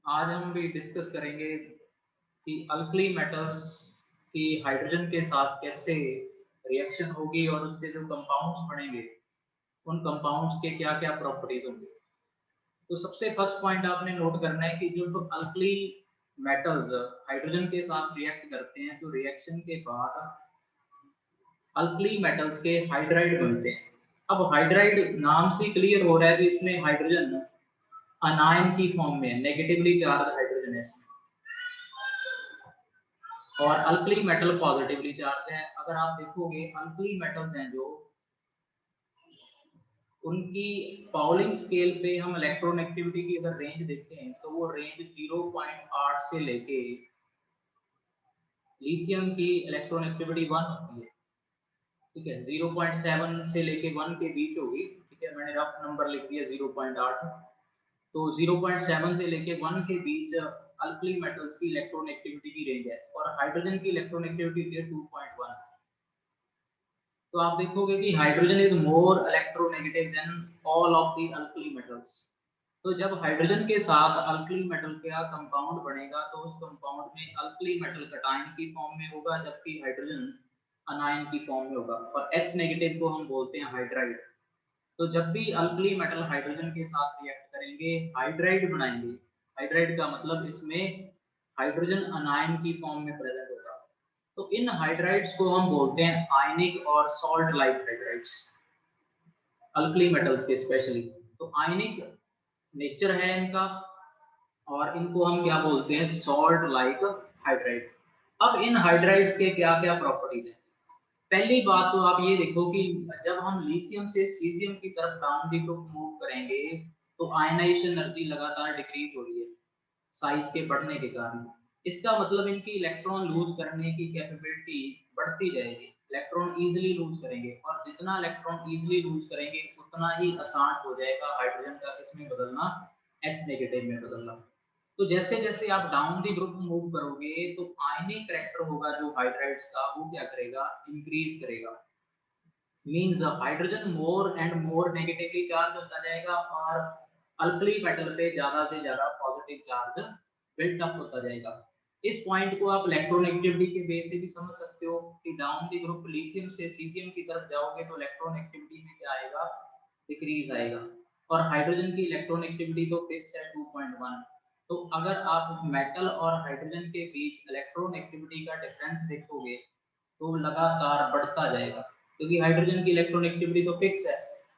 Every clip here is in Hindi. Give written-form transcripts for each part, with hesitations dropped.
आज हम भी डिस्कस करेंगे कि अल्कली मेटल्स की हाइड्रोजन के साथ कैसे रिएक्शन होगी और उससे जो कंपाउंड्स बनेंगे उन कंपाउंड्स के क्या-क्या प्रॉपर्टीज होंगे। तो सबसे फर्स्ट पॉइंट आपने नोट करना है कि जो अल्कली मेटल्स हाइड्रोजन के साथ रिएक्ट करते हैं तो रिएक्शन के बाद अल्कली मेटल्स के हाइड्राइड बनते हैं। अब हाइड्राइड नाम से क्लियर हो रहा है कि इसमें हाइड्रोजन अनायन की फॉर्म में है, नेगेटिवली चार्ज हाइड्रोजन है इसमें। और अल्कली मेटल पॉजिटिवली चार्ज है। अगर आप देखोगे अल्कली मेटल्स हैं जो उनकी पाउलिंग स्केल पे हम इलेक्ट्रोनेगेटिविटी की अगर रेंज देखते हैं तो वो रेंज 0.8 से लेके लिथियम की इलेक्ट्रोनेगेटिविटी 1 होती है। ठीक है, 0.7 से लेके 1 के बीच होगी। ठीक है, मैंने रफ नंबर लिख दिया 0.8। तो 0.7 से लेके 1 के बीच अल्कली मेटल्स की इलेक्ट्रोनेगेटिविटी की रेंज है और हाइड्रोजन की इलेक्ट्रोनेगेटिविटी होती है 2.1। तो आप देखोगे कि hydrogen is more electronegative than all of the alkali metals. तो जब हाइड्रोजन के साथ अल्कली मेटल का कंपाउंड बनेगा तो उस कंपाउंड में अल्कली मेटल कटायन की फॉर्म में होगा जबकि हाइड्रोजन अनायन की फॉर्म में होगा और H नेगेटिव को हम बोलते हैं हाइड्राइड। तो जब भी अल्कली मेटल हाइड्रोजन के साथ रिएक्ट करेंगे हाइड्राइड बनाएंगे। हाइड्राइड का मतलब इसमें हाइड्रोजन अनायन की फॉर्म में प्रेजेंट होगा। तो इन हाइड्राइड्स को हम बोलते हैं आयनिक और salt like hydrides, alkali metals के स्पेशली। तो आयनिक नेचर है इनका और इनको हम क्या बोलते हैं, सॉल्ट लाइक हाइड्राइड। अब इन हाइड्राइड्स के क्या क्या प्रॉपर्टीज हैं। पहली बात तो आप ये देखो कि जब हम लिथियम से सीजियम की तरफ डाउन दी ग्रुप मूव करेंगे तो आयनाइजेशन एनर्जी लगातार डिक्रीज हो रही है साइज के बढ़ने के कारण। इसका मतलब इनकी इलेक्ट्रॉन लूज करने की कैपेबिलिटी बढ़ती जाएगी, इलेक्ट्रॉन इजीली लूज करेंगे और जितना इलेक्ट्रॉन इजीली लूज करेंगे उतना ही आसान हो जाएगा हाइड्रोजन का किसमें बदलना, H नेगेटिव में बदलना। तो जैसे जैसे आप डाउन दी ग्रुप मूव करोगे तो आयनिक करैक्टर होगा जो हाइड्राइड्स का वो क्या करेगा, इंक्रीज करेगा। Means hydrogen more and more negatively charge होता जाएगा और अल्कली मेटल पे ज्यादा से ज्यादा पॉजिटिव चार्ज बिल्ट अप होता जाएगा। इस पॉइंट को आप इलेक्ट्रोनेगेटिविटी के बेस से भी समझ सकते हो कि डाउन दी ग्रुप लिथियम से सीजियम की तरफ जाओगे तो इलेक्ट्रोनेगेटिविटी में क्या आएगा, डिक्रीज आएगा। और हाइड्रोजन की इलेक्ट्रोनेगेटिविटी तो फिक्स है 2.1। तो अगर आप मेटल और हाइड्रोजन के बीच इलेक्ट्रोनेगेटिविटी का डिफरेंस देखोगे तो लगातार बढ़ता जाएगा क्योंकि हाइड्रोजन की इलेक्ट्रोनेगेटिविटी तो फिक्स है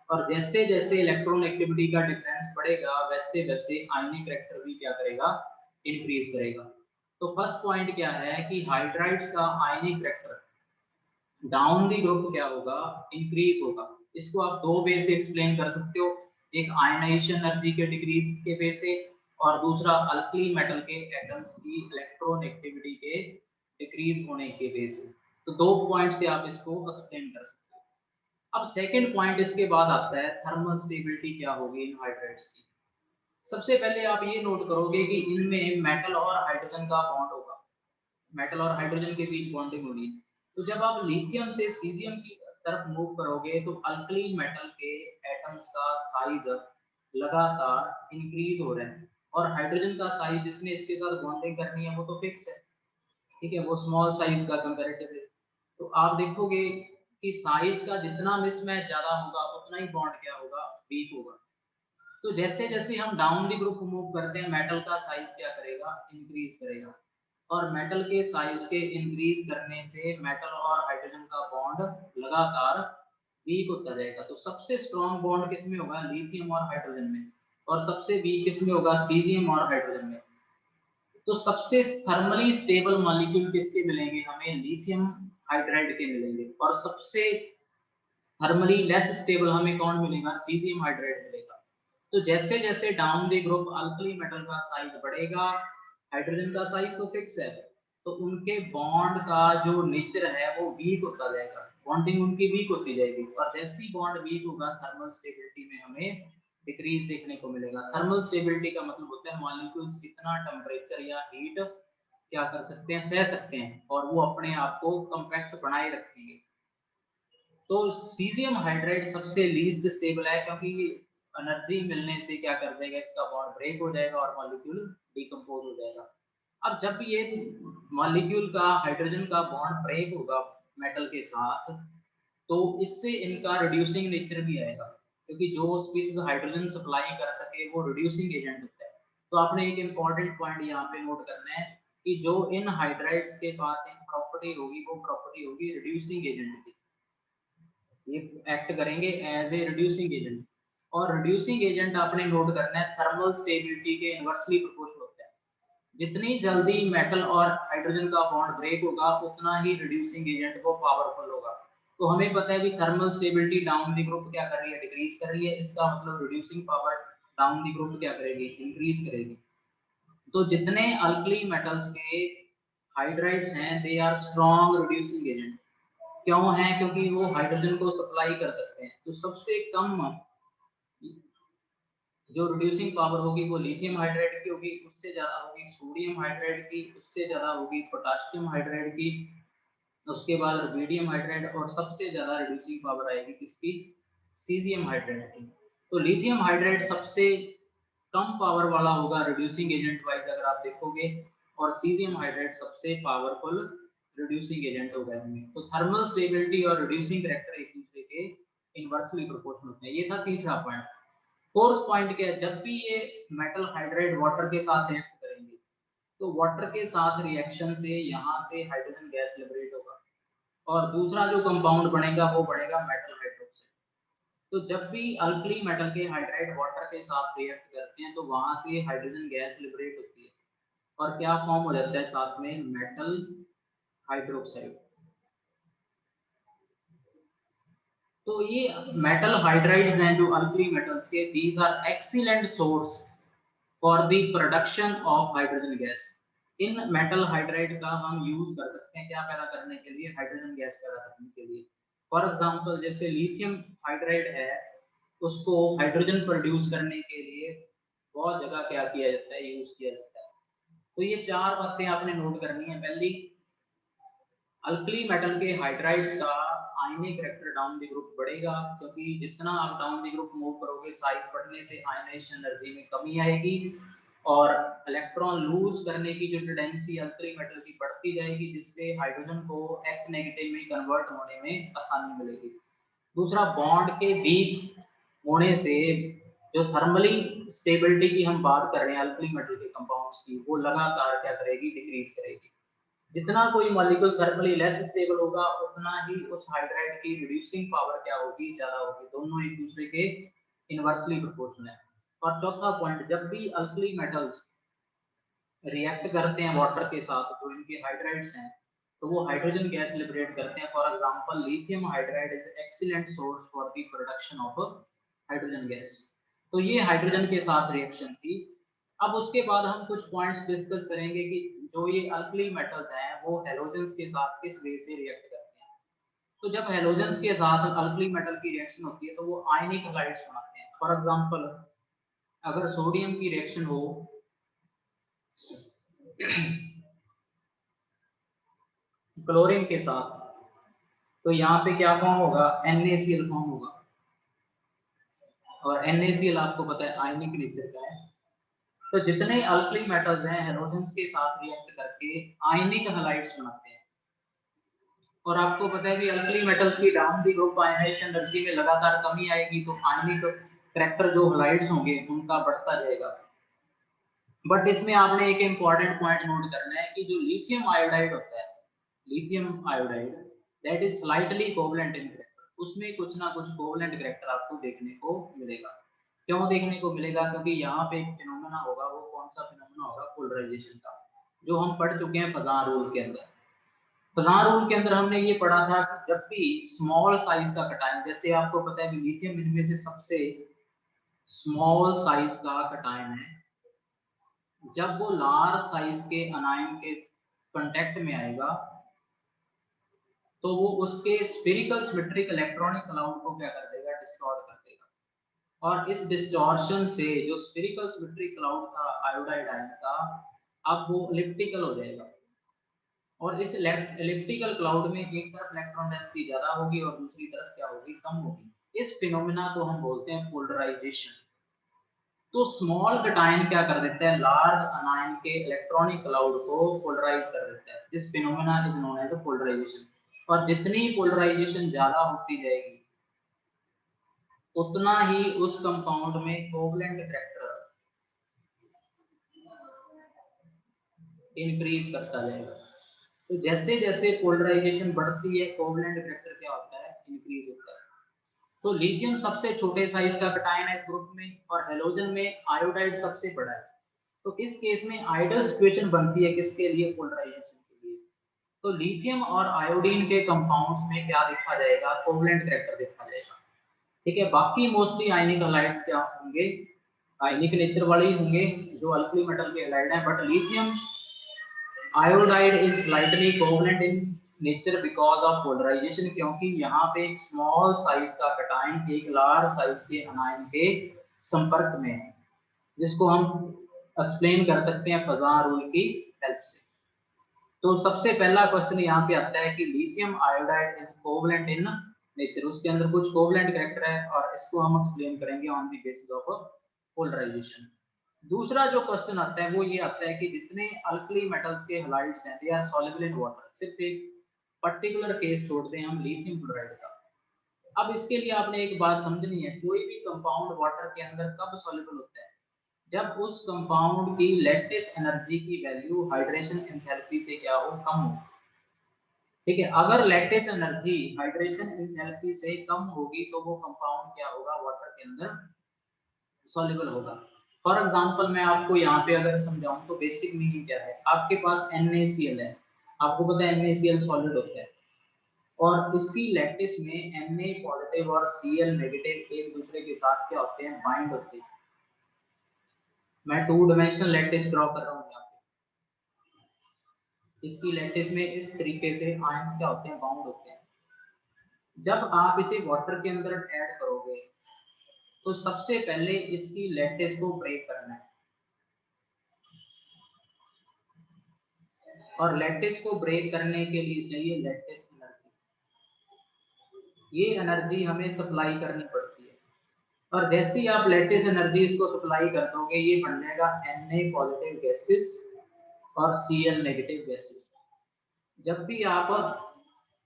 और जैसे जैसे इलेक्ट्रोनेगेटिविटी का डिफरेंस बढ़ेगा वैसे वैसे आयनिक करैक्टर भी क्या करेगा, इंक्रीज करेगा। तो फर्स्ट पॉइंट क्या है कि हाइड्राइड्स का आयनिक करैक्टर डाउन दी ग्रुप क्या होगा, इंक्रीज होगा। इसको आप दो वे से एक्सप्लेन कर सकते हो, एक आयनाइजेशन एनर्जी के डिक्रीज के वे से और दूसरा अल्कली मेटल के एटम्स की इलेक्ट्रोनेगेटिविटी के डिक्रीज होने के वे से। तो दो पॉइंट से आप इसको एक्सप्लेन कर सकते हो। अब सेकंड पॉइंट इसके बाद आता है थर्मल स्टेबिलिटी क्या होगी इन हाइड्राइड्स की। सबसे पहले आप ये नोट करोगे कि इनमें मेटल और हाइड्रोजन का बॉन्ड होगा, मेटल और हाइड्रोजन के बीच बॉन्डिंग होगी। तो जब आप लिथियम से सीजियम की तरफ मूव करोगे तो अल्कली मेटल के एटम्स का साइज लगातार इंक्रीज हो रहा है और हाइड्रोजन का साइज जिसने इसके साथ बॉन्डिंग करनी है वो तो फिक्स है। ठीक है, वो स्मॉल साइज का कंपैरेटिवली। तो आप देखोगे कि साइज का जितना मिसमैच ज्यादा होगा उतना ही बॉन्ड क्या होगा, वीक होगा। तो जैसे जैसे हम डाउन दी ग्रुप मूव करते हैं मेटल का साइज क्या करेगा, इंक्रीज करेगा और मेटल के साइज के इंक्रीज करने से मेटल और हाइड्रोजन का बॉन्ड लगातार वीक होता जाएगा। तो सबसे स्ट्रॉन्ग बॉन्ड किसमें होगा, लिथियम और हाइड्रोजन में, और सबसे वीक किसमें होगा, सीजियम और हाइड्रोजन में। तो सबसे थर्मली स्टेबल मॉलिक्यूल किसके मिलेंगे हमें, लिथियम हाइड्राइड के मिलेंगे और सबसे थर्मली लेस स्टेबल हमें कौन मिलेगा, सीजियम हाइड्राइड मिलेगा। तो जैसे जैसे down the group alkali metal का साइज बढ़ेगा, हाइड्रोजन का साइज तो फिक्स है, तो उनके बॉन्ड का जो नेचर है वो वीक होता जाएगा, बॉन्डिंग उनकी वीक होती जाएगी और जैसे ही बॉन्ड वीक होगा थर्मल स्टेबिलिटी में हमें डिक्रीज देखने को मिलेगा। थर्मल स्टेबिलिटी का मतलब होता है मॉलिक्यूल्स कितना टेम्परेचर या हीट क्या कर सकते हैं, सह सकते हैं और वो अपने आप को कंपैक्ट बनाए रखेंगे। तो सीजियम हाइड्राइड सबसे लीस्ट स्टेबल है क्योंकि एनर्जी मिलने से क्या कर देगा, इसका बॉन्ड ब्रेक हो जाएगा और मॉलिक्यूल डिकम्पोज हो जाएगा। अब जब ये मॉलिक्यूल का हाइड्रोजन का बॉन्ड ब्रेक होगा मेटल के साथ, तो इससे इनका रिड्यूसिंग नेचर भी आएगा, क्योंकि जो स्पीशीज हाइड्रोजन सप्लाई कर सके वो रिड्यूसिंग एजेंट होता है। तो आपने एक इंपॉर्टेंट पॉइंट यहाँ पे नोट करना है कि जो इन हाइड्राइड्स के पास एक प्रॉपर्टी होगी, वो प्रॉपर्टी होगी रिड्यूसिंग एजेंट की। ये एक्ट करेंगे एज ए रिड्यूसिंग एजेंट, और रिड्यूसिंग एजेंट आपने नोट करना है थर्मल स्टेबिलिटी के इनवर्सली प्रोपोर्शनल होता है। जितनी जल्दी मेटल और हाइड्रोजन का बॉन्ड ब्रेक होगा, उतना ही रिड्यूसिंग एजेंट वो पावरफुल होगा। तो हमें पता है कि thermal stability down the group क्या कर रही है, डिक्रीज कर रही है। इसका मतलब reducing power down the group क्या करेगी, इंक्रीज करेगी। तो जितने अल्कली मेटल्स के हाइड्राइड्स हैं, they are strong reducing agent. क्यों है, क्योंकि वो हाइड्रोजन को सप्लाई कर सकते हैं। तो सबसे कम जो रिड्यूसिंग पावर होगी वो लिथियम हाइड्राइड की होगी, उससे ज्यादा होगी सोडियम हाइड्राइड की, उससे ज्यादा होगी पोटाशियम हाइड्राइड की, उसके बाद रुबिडियम हाइड्राइड, और सबसे ज्यादा रिड्यूसिंग पावर आएगी किसकी, सीजियम हाइड्राइड की। तो लिथियम हाइड्राइड सबसे कम पावर वाला होगा रिड्यूसिंग एजेंट वाइज अगर आप देखोगे, और सीजियम हाइड्राइड सबसे पावरफुल रिड्यूसिंग एजेंट होगा इनमें। तो थर्मल स्टेबिलिटी और रिड्यूसिंग करैक्टर एक दूसरे के इनवर्सली प्रोपोर्शनल होते हैं। ये था तीसरा पॉइंट। फोर्थ पॉइंट क्या है, जब भी ये मेटल हाइड्राइड वाटर के साथ रिएक्ट करेंगे, तो वाटर के साथ रिएक्शन से यहाँ से हाइड्रोजन गैस लिबरेट होगा, और दूसरा जो कंपाउंड बनेगा वो बनेगा मेटल हाइड्रोक्साइड। तो जब भी अल्कली मेटल के हाइड्राइड वाटर के साथ रिएक्ट करते हैं, तो वहां से हाइड्रोजन गैस लिबरेट होती है, और क्या फॉर्म हो जाता है साथ में, मेटल हाइड्रोक्साइड। तो ये मेटल हाइड्राइड्स हैं जो अल्कली मेटल्स के, these are excellent source for the production of hydrogen gas. इन मेटल हाइड्राइड का हम यूज कर सकते हैं क्या पैदा करने के लिए, हाइड्रोजन गैस पैदा करने के लिए। फॉर एग्जांपल जैसे लिथियम हाइड्राइड है, उसको हाइड्रोजन प्रोड्यूस करने के लिए बहुत जगह क्या किया जाता है, यूज किया जाता है। तो ये चार बातें आपने नोट करनी है। पहली, अल्कली मेटल के हाइड्राइड्स का आयनिक करैक्टर डाउन द ग्रुप बढ़ेगा, क्योंकि जितना आप डाउन द ग्रुप मूव करोगे, साइज बढ़ने से आयनाइजेशन एनर्जी में कमी आएगी, और इलेक्ट्रॉन लूज करने की जो टेंडेंसी अल्कली मेटल की बढ़ती जाएगी, जिससे हाइड्रोजन को H नेगेटिव में कन्वर्ट होने में आसानी मिलेगी। दूसरा, बॉन्ड के वीक होने से जो थर्मली स्टेबिलिटी की हम बात कर रहे हैं अल्कली मेटल के कंपाउंड्स की, वो लगातार क्या करेगी, डिक्रीज करेगी। जितना कोई मॉलिक्यूल थर्मली लेस स्टेबल होगा, उतना ही उस हाइड्राइड की रिड्यूसिंग पावर क्या होगी, ज्यादा होगी। दोनों एक दूसरे के इनवर्सली प्रोपोर्शनल है। और चौथा पॉइंट, जब भी अल्कली मेटल्स रिएक्ट करते हैं वाटर के साथ, जो इनके हाइड्राइड्स हैं, तो वो हाइड्रोजन गैस लिबरेट करते हैं। For example lithium hydride is excellent source for the production of hydrogen gas. तो ये हाइड्रोजन के साथ रिएक्शन थी। अब उसके बाद हम कुछ पॉइंट्स डिस्कस करेंगे कि जो ये अल्कली मेटल्स हैं, वो हेलोजेंस के साथ किस वे से रिएक्ट करते हैं। तो जब हेलोजेंस के साथ अल्कली मेटल की रिएक्शन होती है, तो वो आयनिक हैलाइड्स बनाते हैं। फॉर एग्जांपल अगर सोडियम की रिएक्शन हो क्लोरीन के साथ, तो यहाँ पे क्या फॉर्म होगा, NaCl फॉर्म होगा, और NaCl आपको पता है आयनिक नेचर का है। तो जितने अल्कली मेटल्स हैं, हेलोजेंस के साथ रिएक्ट करके आयनिक हैलाइड्स बनाते हैं। और आपको पता है कि अल्कली मेटल्स की down the group ionization energy में लगातार कमी आएगी, तो आयनिक करैक्टर जो हैलाइड्स होंगे उनका बढ़ता जाएगा। बट इसमें आपने एक इंपॉर्टेंट पॉइंट नोट करना है कि जो लिथियम आयोडाइड होता है, lithium iodide, that is slightly covalent in character, उसमें कुछ ना कुछ कोवलेंट करैक्टर आपको देखने को मिलेगा। क्यों देखने को मिलेगा, क्योंकि यहाँ पे एक फिनोमेना होगा। वो कौन सा फिनोमेना होगा, पोलराइजेशन का, जो हम पढ़ चुके हैं फजान रूल के अंदर। फजान रूल के अंदर हमने ये पढ़ा था कि जब भी स्मॉल साइज का कटायन, जैसे आपको पता है कि लिथियम इनमें से सबसे स्मॉल साइज का कटायन है, जब वो लार्ज साइज के अनायन के कांटेक्ट में आएगा, तो वो उसके स्फेरिकल सिमेट्रिक इलेक्ट्रॉनिक क्लाउड को क्या कर देगा, डिस्टॉर्ट कर देगा। और इस डिस्टॉर्शन से जो स्फेरिकल सिमेट्रिक क्लाउड था आयोडाइड आयन का, अब वो एलिप्टिकल हो जाएगा। और इस एलिप्टिकल क्लाउड में एक तरफ इलेक्ट्रॉन डेंसिटी ज्यादा होगी और दूसरी तरफ क्या होगी, कम होगी। इस फिनोमेना को हम बोलते हैं पोलराइजेशन। तो स्मॉल कटायन क्या कर देता है, लार्ज अनायन के इलेक्ट्रॉनिक क्लाउड को पोलराइज कर देता है। This phenomena is known as polarization. और जितनी पोलराइजेशन ज्यादा होती जाएगी उतना ही उस कंपाउंड में कोवलेंट कैरेक्टर इंक्रीज करता जाएगा। तो जैसे जैसे पोलराइजेशन बढ़ती है कोवलेंट कैरेक्टर क्या होता है, इंक्रीज होता है। तो लिथियम सबसे छोटे साइज का कटायन है इस ग्रुप में, और हैलोजन में आयोडाइड सबसे बड़ा है। तो इस केस में आइडियल सिचुएशन बनती है किसके लिए, पोलराइजेशन के लिए। तो लिथियम और आयोडीन के कंपाउंड्स में क्या देखा जाएगा, कोवलेंट कैरेक्टर देखा जाएगा। ठीक है, बाकी मोस्टली आयनिक हैलाइड्स क्या होंगे, आयनिक नेचर वाले ही होंगे जो अल्कली मेटल के हैलाइड हैं, but lithium iodide is slightly covalent in nature because of polarization, क्योंकि यहाँ पे एक स्मॉल साइज का कटायन एक लार्ज साइज के अनायन के संपर्क में है, जिसको हम एक्सप्लेन कर सकते हैं फजान रूल की हेल्प से। तो सबसे पहला क्वेश्चन यहाँ पे आता है कि lithium iodide is covalent in nature, उसके अंदर कुछ कोवलेंट कैरेक्टर है और इसको हम एक्सप्लेन करेंगे on the basis of polarization. दूसरा जो क्वेश्चन आता है वो ये आता है कि जितने अल्कली मेटल्स के हैलाइड्स हैं they are soluble in water. सिर्फ एक पर्टिकुलर केस छोड़ दें हम लिथियम क्लोराइड का। अब इसके लिए आपने एक बात समझनी है, कोई भी कंपाउंड वाटर के अंदर कब सॉल्युबल होता है, जब उस कंपाउंड की लैटिस एनर्जी की वैल्यू हाइड्रेशन एंथैल्पी से क्या हो, कम हो। ठीक है, अगर लैटिस एनर्जी हाइड्रेशन एंथैल्पी से कम होगी तो वो कंपाउंड क्या होगा, वाटर के अंदर सॉल्युबल होगा। फॉर एग्जांपल मैं आपको यहाँ पे अगर समझाऊं तो बेसिक मीनिंग क्या है, आपके पास NaCl है, आपको पता है NaCl सॉलिड होता है, और इसकी लैटिस में Na पॉजिटिव और Cl नेगेटिव एक दूसरे के साथ क्या होते हैं, बाइंड होते हैं। मैं 2 डायमेंशनल लैटिस ड्रॉ कर रहा हूँ यहाँ पे, इसकी लैटिस में इस तरीके से आयंस क्या होते हैं, बाउंड होते हैं। जब आप इसे वाटर के अंदर ऐड करोगे तो सबसे पहले इसकी लैटिस को ब्रेक करना है, और लैटिस को ब्रेक करने के लिए चाहिए लैटिस एनर्जी। ये एनर्जी हमें सप्लाई करनी पड़ती है, और जैसे ही आप लैटिस एनर्जी इसको सप्लाई कर दोगे ये बन जाएगा Na पॉजिटिव गैसेस और Cl नेगेटिव गैसेस। जब भी आप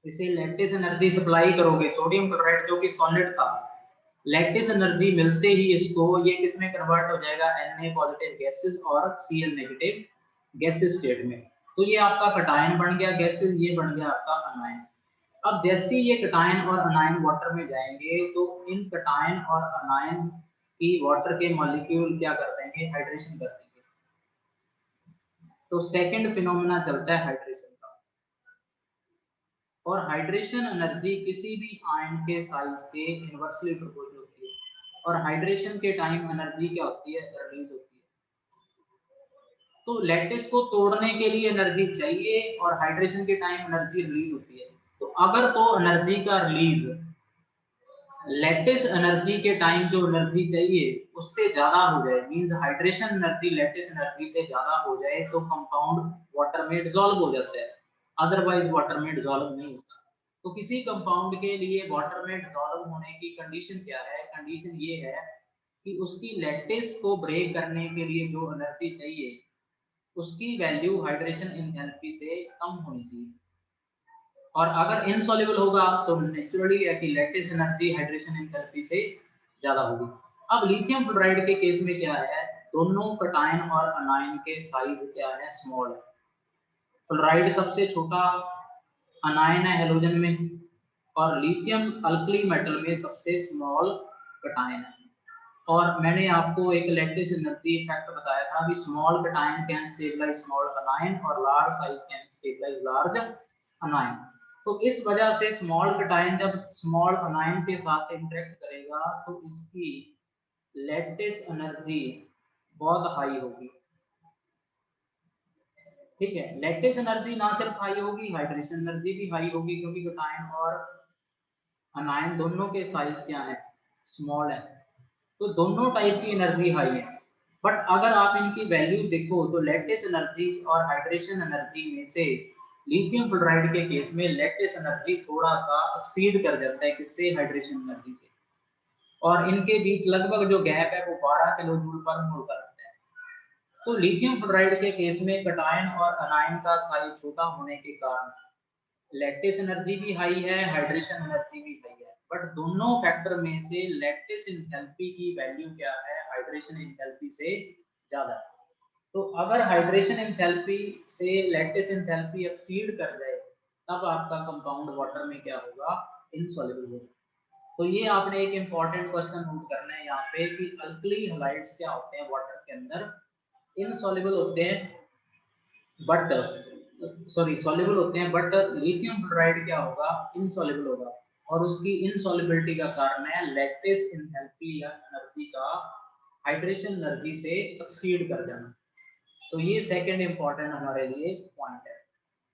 इसे लैटिस एनर्जी सप्लाई करोगे, सोडियम क्लोराइड जो कि सॉलिड था, लैटिस एनर्जी मिलते ही इसको ये किसमें कन्वर्ट हो जाएगा, Na पॉजिटिव गैसेस और Cl नेगेटिव गैसेस स्टेट में। तो ये आपका कटायन बन गया गैसेस, ये बन गया आपका अनायन। अब जैसे ये कटायन और अनायन वाटर में जाएंगे तो इन कटायन और अनायन की वाटर के मॉलिक्यूल क्या कर देंगे, हाइड्रेशन कर देंगे। तो सेकंड फिनोमेना चलता है हाइड्रेशन का, और हाइड्रेशन एनर्जी किसी भी आयन के साइज के इनवर्सली प्रोपोर्शनल होती है, और हाइड्रेशन के टाइम एनर्जी क्या होती है, रिलीज होती है। तो लैटिस को तोड़ने के लिए एनर्जी चाहिए और हाइड्रेशन के टाइम एनर्जी रिलीज होती है। तो अगर तो एनर्जी का रिलीज लैटिस एनर्जी के टाइम जो एनर्जी चाहिए उससे ज्यादा हो जाए, means hydration energy lattice energy से ज्यादा हो जाए, तो कंपाउंड वाटर में डिसॉल्व हो जाता है, अदरवाइज वाटर में डिसॉल्व नहीं होता। तो किसी कंपाउंड के लिए वाटर में डिसॉल्व होने की कंडीशन क्या है, कंडीशन ये है कि उसकी लैटिस को ब्रेक करने के लिए जो एनर्जी चाहिए उसकी वैल्यू हाइड्रेशन एंथैल्पी से कम होनी चाहिए, और अगर इनसॉल्युबल होगा तो नेचुरली है कि लैटिस एनर्जी हाइड्रेशन एंथैल्पी से ज्यादा होगी। अब लिथियम फ्लोराइड के केस में क्या है, दोनों कटायन और अनायन के साइज क्या है, स्मॉल है। फ्लोराइड सबसे छोटा अनायन है हैलोजन में, और लिथियम अल्कली मेटल में सबसे स्मॉल कटायन है। और मैंने आपको एक लैटिस एनर्जी इफेक्ट बताया था कि small cation can stabilize small anion और large size can stabilize large anion. तो इस वजह से स्मॉल कटायन जब स्मॉल अनायन के साथ इंटरेक्ट करेगा तो इसकी लैटिस एनर्जी बहुत हाई होगी। ठीक है, लैटिस एनर्जी ना सिर्फ हाई होगी, हाइड्रेशन एनर्जी भी हाई होगी, क्योंकि कटायन और अनायन दोनों के साइज क्या है, स्मॉल है। तो दोनों टाइप की एनर्जी हाई है, बट अगर आप इनकी वैल्यू देखो तो लैटिस एनर्जी और हाइड्रेशन एनर्जी में से लिथियम फ्लोराइड के केस में लैटिस एनर्जी थोड़ा सा एक्सीड कर जाता है, किससे, हाइड्रेशन एनर्जी से। और इनके बीच लगभग जो गैप है वो 12 किलो जूल पर मोल का रहता है। तो लिथियम फ्लोराइड के केस में कटायन और अनायन का साइज छोटा होने के कारण लैटिस एनर्जी भी हाई है, हाइड्रेशन एनर्जी भी हाई है, बट दोनों फैक्टर में से लैटिस एंथैल्पी की वैल्यू क्या है, हाइड्रेशन एंथैल्पी से ज्यादा है। तो अगर हाइड्रेशन एंथैल्पी से लैटिस एंथैल्पी एक्सीड कर जाए तब आपका कंपाउंड वाटर में क्या होगा, इनसॉल्युबल होगा। तो ये आपने एक इंपॉर्टेंट क्वेश्चन नोट करना है यहाँ पे कि अल्कली हैलाइड्स क्या होते हैं वाटर के अंदर, इनसॉल्युबल होते हैं बट सॉल्युबल होते हैं, बट लिथियम फ्लोराइड क्या होगा, इनसॉल्युबल होगा। और उसकी इनसॉल्युबिलिटी का कारण है लैटिस एंथैल्पी या एनर्जी का हाइड्रेशन एनर्जी से एक्सीड कर जाना। तो ये सेकंड इंपॉर्टेंट हमारे लिए पॉइंट है।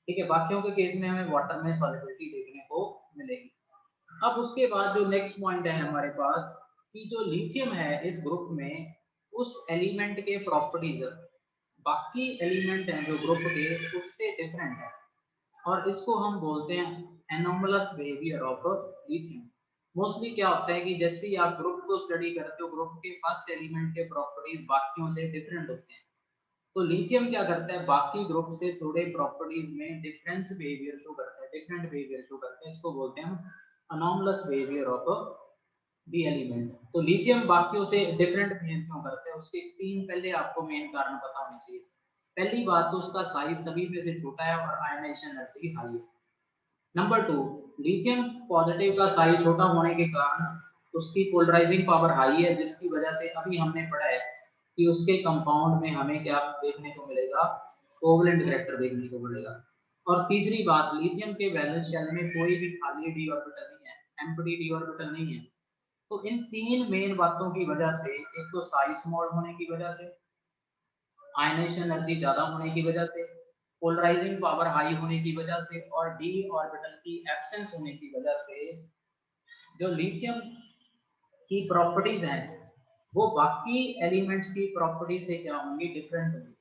ठीक है, बाकियों के केस में हमें वाटर में सॉल्युबिलिटी देखने को मिलेगी। अब उसके बाद जो नेक्स्ट पॉइंट है हमारे पास कि जो लिथियम है इस ग्रुप में उस एलिमेंट के प्रॉपर्टीज बाकी एलिमेंट हैं जो ग्रुप के उससे डिफरेंट है, और इसको हम बोलते हैं anomalous behaviour of lithium. Mostly क्या होता है कि जैसे ही आप ग्रुप को स्टडी करते हो ग्रुप के फर्स्ट एलिमेंट के प्रॉपर्टीज बाकियों से डिफरेंट होते हैं। तो लिथियम क्या करता है, बाकी ग्रुप से थोड़े प्रॉपर्टीज में डिफरेंस बिहेवियर शो करता है, डिफरेंट बिहेवियर शो करता है, इसको बोलते हैं हम anomalous behaviour of the element. तो लिथियम बाकियों से डिफरेंट बिहेव क्यों करते हैं, उसके तीन पहले आपको मेन कारण पता होने चाहिए। पहली बात तो उसका साइज सभी में से छोटा है और आयनाइजेशन एनर्जी हाई है। नंबर टू, लिथियम पॉजिटिव का साइज छोटा होने के कारण उसकी पोलराइजिंग पावर हाई है, जिसकी वजह से अभी हमने पढ़ा है कि उसके कंपाउंड में हमें क्या देखने को मिलेगा, कोवलेंट कैरेक्टर देखने को मिलेगा। और तीसरी बात, लिथियम के वैलेंस शेल में कोई भी खाली डी ऑर्बिटल नहीं है, एम्प्टी डी ऑर्बिटल नहीं है। तो इन तीन मेन बातों की वजह से, एक तो साइज स्मॉल होने की वजह से, आयनाइजेशन एनर्जी ज्यादा होने की वजह से, पोलराइजिंग पावर हाई होने की वजह से, और डी ऑर्बिटल की एब्सेंस होने की वजह से जो लिथियम की प्रॉपर्टीज हैं वो बाकी एलिमेंट्स की प्रॉपर्टी से क्या होंगी, डिफरेंट होंगी।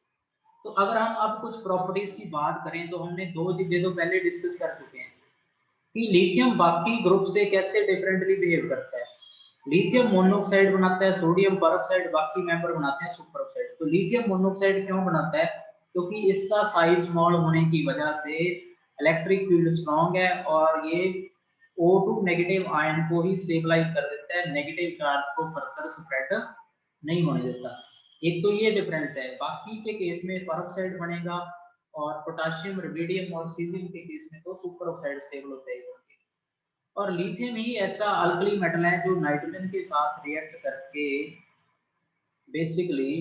तो अगर हम अब कुछ प्रॉपर्टीज की बात करें तो हमने दो चीजें तो पहले डिस्कस कर चुके हैं कि लिथियम बाकी ग्रुप से कैसे डिफरेंटली बिहेव करता है। लिथियम मोनोऑक्साइड बनाता है, सोडियम परऑक्साइड बाकी मेंबर बनाते हैं सुपर ऑक्साइड। तो लिथियम मोनोऑक्साइड क्यों बनाता है, क्योंकि इसका साइज स्मॉल होने की वजह से इलेक्ट्रिक फील्ड स्ट्रांग है और ये O2 नेगेटिव आयन को ही स्टेबलाइज कर देता है, नेगेटिव चार्ज को फर्दर स्प्रेड नहीं होने देता। एक तो ये डिफरेंस है, बाकी के केस में परऑक्साइड बनेगा और पोटेशियम, रुबिडियम और सीजियम के केस में तो सुपर ऑक्साइड स्टेबल होता है। और लिथियम ही ऐसा अल्कली मेटल है जो नाइट्रोजन के साथ रिएक्ट करके बेसिकली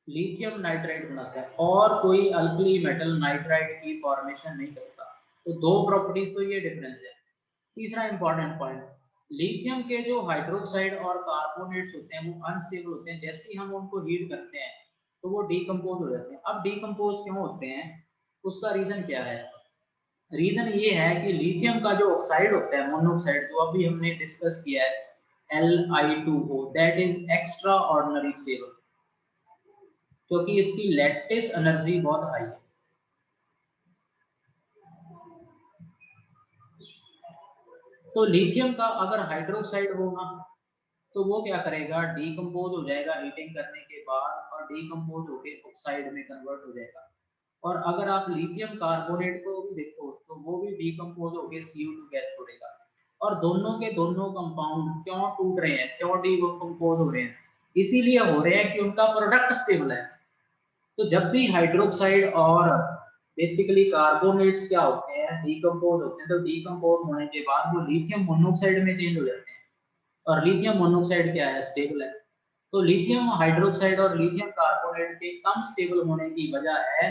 लिथियम नाइट्राइड बनाता है, और कोई अल्कली मेटल नाइट्राइड की फॉर्मेशन नहीं करता। तो दो प्रॉपर्टीज तो ये डिफरेंस है। तीसरा इंपॉर्टेंट पॉइंट, लिथियम के जो हाइड्रोक्साइड और कार्बोनेट्स होते हैं वो अनस्टेबल होते हैं, जैसे ही हम उनको हीट करते हैं तो वो डिकम्पोज हो जाते हैं। अब डिकम्पोज क्यों होते हैं, उसका रीजन क्या है, रीजन ये है कि लिथियम का जो ऑक्साइड होता है मोनोऑक्साइड, जो अभी हमने डिस्कस किया है Li2O, that is extra ordinary stable, क्योंकि इसकी लैटिस एनर्जी बहुत हाई है। तो लिथियम का अगर हाइड्रोक्साइड होगा तो वो क्या करेगा, डीकम्पोज हो जाएगा हीटिंग करने के बाद और डीकम्पोज होकर ऑक्साइड में कन्वर्ट हो जाएगा। और अगर आप लिथियम कार्बोनेट को भी देखो तो वो भी डीकम्पोज होकर CO2 गैस छोड़ेगा। और दोनों के दोनों कंपाउंड क्यों टूट रहे हैं, क्यों डीकम्पोज हो रहे हैं, इसीलिए हो रहे हैं कि उनका प्रोडक्ट स्टेबल है। तो जब भी हाइड्रोक्साइड और बेसिकली कार्बोनेट्स क्या होते हैं, डीकम्पोज होते हैं, तो डीकम्पोज होने के बाद वो लिथियम मोनोऑक्साइड में चेंज हो जाते हैं। और लिथियम मोनोऑक्साइड क्या है, स्टेबल है। तो लिथियम हाइड्रोक्साइड और लिथियम कार्बोनेट के कम स्टेबल होने की वजह है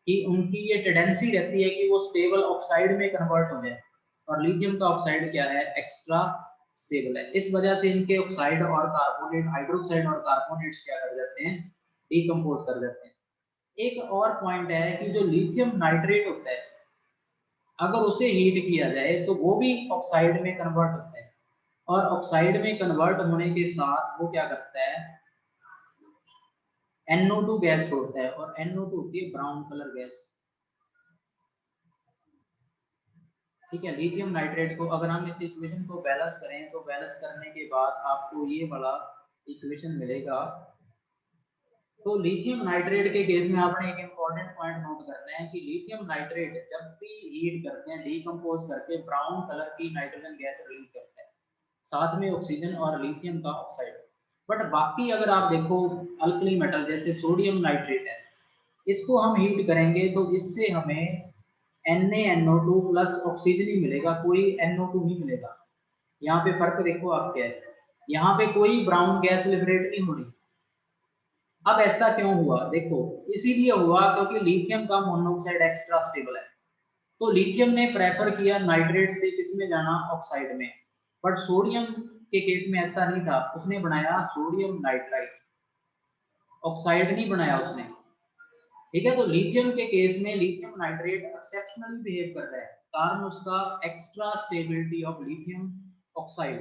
कि उनकी ये टेंडेंसी रहती है कि वो स्टेबल ऑक्साइड में कन्वर्ट हो जाए, और लिथियम का ऑक्साइड क्या है, एक्स्ट्रा स्टेबल है। इस वजह से इनके ऑक्साइड और कार्बोनेट, हाइड्रोक्साइड और कार्बोनेट्स क्या कर जाते हैं, डीकम्पोज कर जाते हैं। एक और पॉइंट है कि जो लिथियम नाइट्रेट होता है अगर उसे हीट किया जाए तो वो भी ऑक्साइड में कन्वर्ट होता है, और ऑक्साइड में कन्वर्ट होने के साथ वो क्या करता है, NO2 गैस छोड़ता है, और NO2 होती है ब्राउन कलर गैस। ठीक है। लिथियम नाइट्रेट को अगर हम इस इक्वेशन को बैलेंस करें तो बैलेंस करने के बाद आपको ये वाला इक्वेशन मिलेगा। तो लिथियम नाइट्रेट के केस में आपने एक इम्पॉर्टेंट पॉइंट नोट करना है कि लिथियम नाइट्रेट जब भी हीट करते हैं, डीकम्पोज करके ब्राउन कलर की नाइट्रोजन गैस रिलीज करते हैं, साथ में ऑक्सीजन और लिथियम का ऑक्साइड। बट बाकी अगर आप देखो अल्कली मेटल जैसे सोडियम नाइट्रेट है, इसको हम हीट करेंगे तो इससे हमें NaNO2 प्लस ऑक्सीजन ही मिलेगा, कोई NO2 नहीं मिलेगा। यहाँ पे फर्क देखो आप क्या है, यहाँ पे कोई ब्राउन गैस लिबरेट नहीं हो रही। अब ऐसा क्यों हुआ, देखो इसीलिए हुआ क्योंकि लिथियम का मोनोऑक्साइड एक्स्ट्रा स्टेबल है। तो लिथियम ने प्रेफर किया नाइट्रेट से किसमें जाना, ऑक्साइड में। बट सोडियम के केस में ऐसा नहीं था, उसने बनाया सोडियम नाइट्राइड, ऑक्साइड नहीं बनाया उसने। ठीक है। तो लिथियम के केस में लिथियम नाइट्रेट एक्सेप्शनली बिहेव कर रहा है, कारण उसका extra stability of lithium oxide.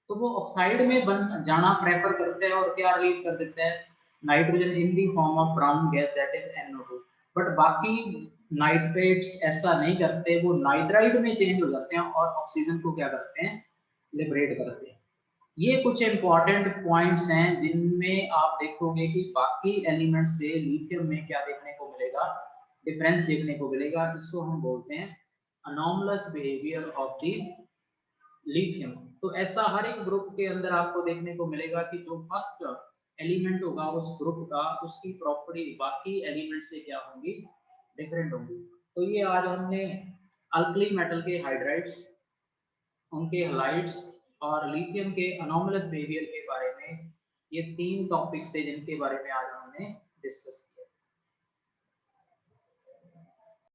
तो वो ऑक्साइड में बन जाना प्रेफर करते हैं और क्या रिलीज कर देते हैं, nitrogen in the form of brown gas that is NO2। But बाकी नाइट्रेट्स ऐसा नहीं करते, वो नाइट्राइड में चेंज हो जाते हैं और ऑक्सीजन को क्या करते हैं, लिबरेट करते हैं। ये कुछ इंपॉर्टेंट पॉइंट्स हैं जिनमें आप देखोगे कि बाकी एलिमेंट से लिथियम में क्या देखने को मिलेगा, डिफरेंस देखने को मिलेगा। इसको हम बोलते हैं अनॉमलस बिहेवियर ऑफ द लिथियम। तो ऐसा हर एक ग्रुप के अंदर आपको देखने को मिलेगा कि जो फर्स्ट एलिमेंट होगा उस ग्रुप का, उसकी प्रॉपर्टी बाकी एलिमेंट से क्या होंगी, डिफरेंट होंगी। तो ये आज हमने अल्कली मेटल के हाइड्राइड्स, उनके हलाइड्स और लिथियम के अनोमलस बिहेवियर के बारे में, ये 3 टॉपिक्स थे जिनके बारे में आज हमने डिस्कस